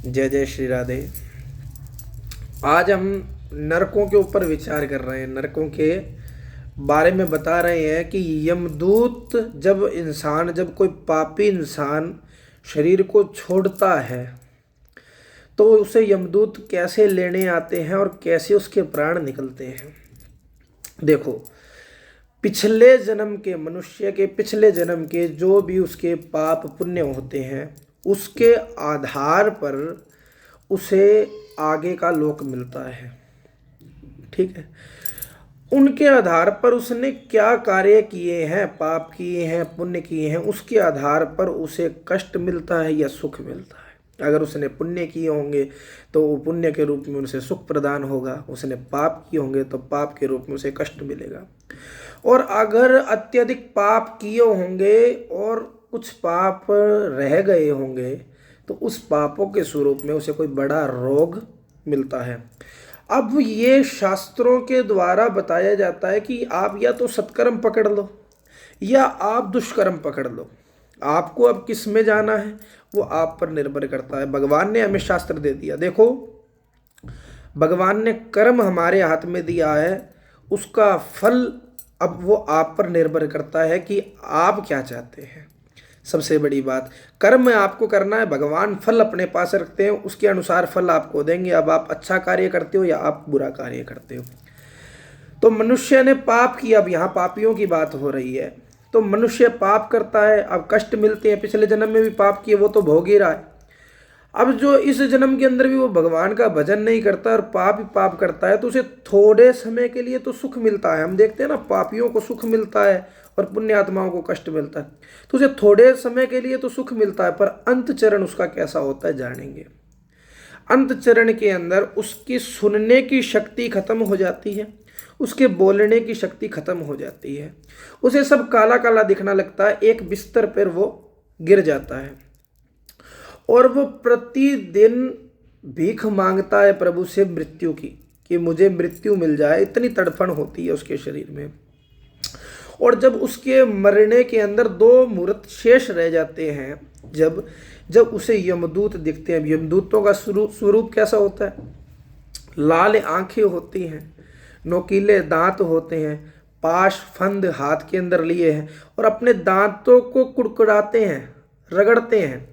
जय जय श्री राधे। आज हम नरकों के ऊपर विचार कर रहे हैं, नरकों के बारे में बता रहे हैं कि यमदूत जब कोई पापी इंसान शरीर को छोड़ता है तो उसे यमदूत कैसे लेने आते हैं और कैसे उसके प्राण निकलते हैं। देखो, पिछले जन्म के मनुष्य के पिछले जन्म के जो भी उसके पाप पुण्य होते हैं उसके आधार पर उसे आगे का लोक मिलता है। ठीक है, उनके आधार पर उसने क्या कार्य किए हैं, पाप किए हैं, पुण्य किए हैं, उसके आधार पर उसे कष्ट मिलता है या सुख मिलता है। अगर उसने पुण्य किए होंगे तो वो पुण्य के रूप में उसे सुख प्रदान होगा, उसने पाप किए होंगे तो पाप के रूप में उसे कष्ट मिलेगा। और अगर अत्यधिक पाप किए होंगे और कुछ पाप रह गए होंगे तो उस पापों के स्वरूप में उसे कोई बड़ा रोग मिलता है। अब ये शास्त्रों के द्वारा बताया जाता है कि आप या तो सत्कर्म पकड़ लो या आप दुष्कर्म पकड़ लो। आपको अब किस में जाना है वो आप पर निर्भर करता है। भगवान ने हमें शास्त्र दे दिया। देखो, भगवान ने कर्म हमारे हाथ में दिया है, उसका फल अब वो आप पर निर्भर करता है कि आप क्या चाहते हैं। सबसे बड़ी बात, कर्म आपको करना है, भगवान फल अपने पास रखते हैं, उसके अनुसार फल आपको देंगे। अब आप अच्छा कार्य करते हो या आप बुरा कार्य करते हो। तो मनुष्य ने पाप किया, अब यहाँ पापियों की बात हो रही है। तो मनुष्य पाप करता है, अब कष्ट मिलते हैं। पिछले जन्म में भी पाप किए, वो तो भोग ही रहा है। अब जो इस जन्म के अंदर भी वो भगवान का भजन नहीं करता और पाप ही पाप करता है तो उसे थोड़े समय के लिए तो सुख मिलता है। हम देखते हैं ना, पापियों को सुख मिलता है और पुण्य आत्माओं को कष्ट मिलता है। तो उसे थोड़े समय के लिए तो सुख मिलता है, पर अंत चरण उसका कैसा होता है जानेंगे। अंत चरण के अंदर उसकी सुनने की शक्ति खत्म हो जाती है, उसके बोलने की शक्ति खत्म हो जाती है, उसे सब काला काला दिखना लगता है, एक बिस्तर पर वो गिर जाता है और वो प्रतिदिन भीख मांगता है प्रभु से मृत्यु की, कि मुझे मृत्यु मिल जाए। इतनी तड़फन होती है उसके शरीर में। और जब उसके मरने के अंदर 2 मुहूर्त शेष रह जाते हैं, जब उसे यमदूत दिखते हैं। यमदूतों का स्वरूप कैसा होता है? लाल आंखें होती हैं, नोकीले दांत होते हैं, पाश फंद हाथ के अंदर लिए हैं और अपने दांतों को कुड़कुड़ाते हैं, रगड़ते हैं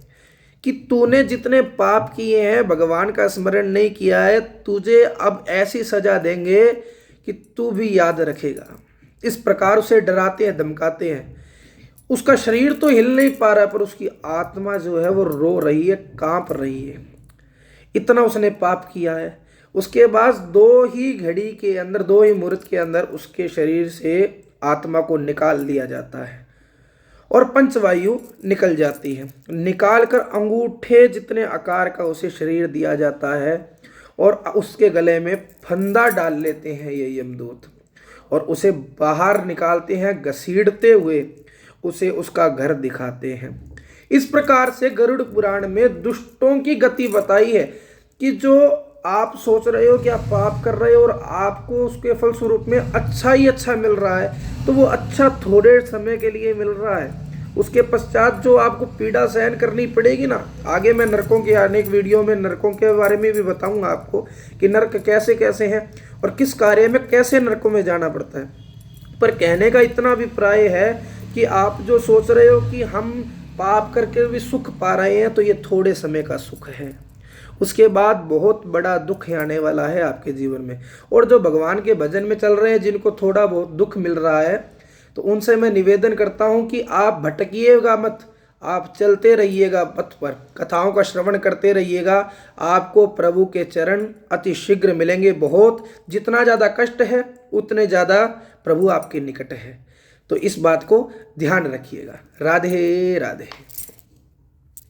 कि तूने जितने पाप किए हैं, भगवान का स्मरण नहीं किया है, तुझे अब ऐसी सजा देंगे कि तू भी याद रखेगा। इस प्रकार उसे डराते हैं, धमकाते हैं। उसका शरीर तो हिल नहीं पा रहा पर उसकी आत्मा जो है वो रो रही है, कांप रही है, इतना उसने पाप किया है। उसके बाद 2 ही घड़ी के अंदर, 2 ही मुहूर्त के अंदर उसके शरीर से आत्मा को निकाल दिया जाता है और पंचवायु निकल जाती है। निकाल कर अंगूठे जितने आकार का उसे शरीर दिया जाता है और उसके गले में फंदा डाल लेते हैं ये यमदूत और उसे बाहर निकालते हैं, घसीटते हुए उसे उसका घर दिखाते हैं। इस प्रकार से गरुड़ पुराण में दुष्टों की गति बताई है कि जो आप सोच रहे हो कि आप पाप कर रहे हो और आपको उसके फल स्वरूप में अच्छा ही अच्छा मिल रहा है, तो वो अच्छा थोड़े समय के लिए मिल रहा है। उसके पश्चात जो आपको पीड़ा सहन करनी पड़ेगी ना, आगे मैं नरकों के अनेक वीडियो में नरकों के बारे में भी बताऊंगा आपको कि नरक कैसे कैसे हैं और किस कार्य में कैसे नरकों में जाना पड़ता है। पर कहने का इतना अभिप्राय है कि आप जो सोच रहे हो कि हम पाप करके भी सुख पा रहे हैं, तो ये थोड़े समय का सुख है, उसके बाद बहुत बड़ा दुख आने वाला है आपके जीवन में। और जो भगवान के भजन में चल रहे हैं, जिनको थोड़ा बहुत दुख मिल रहा है, तो उनसे मैं निवेदन करता हूं कि आप भटकिएगा मत, आप चलते रहिएगा पथ पर, कथाओं का श्रवण करते रहिएगा। आपको प्रभु के चरण अति शीघ्र मिलेंगे। बहुत जितना ज़्यादा कष्ट है उतने ज़्यादा प्रभु आपके निकट है। तो इस बात को ध्यान रखिएगा। राधे राधे।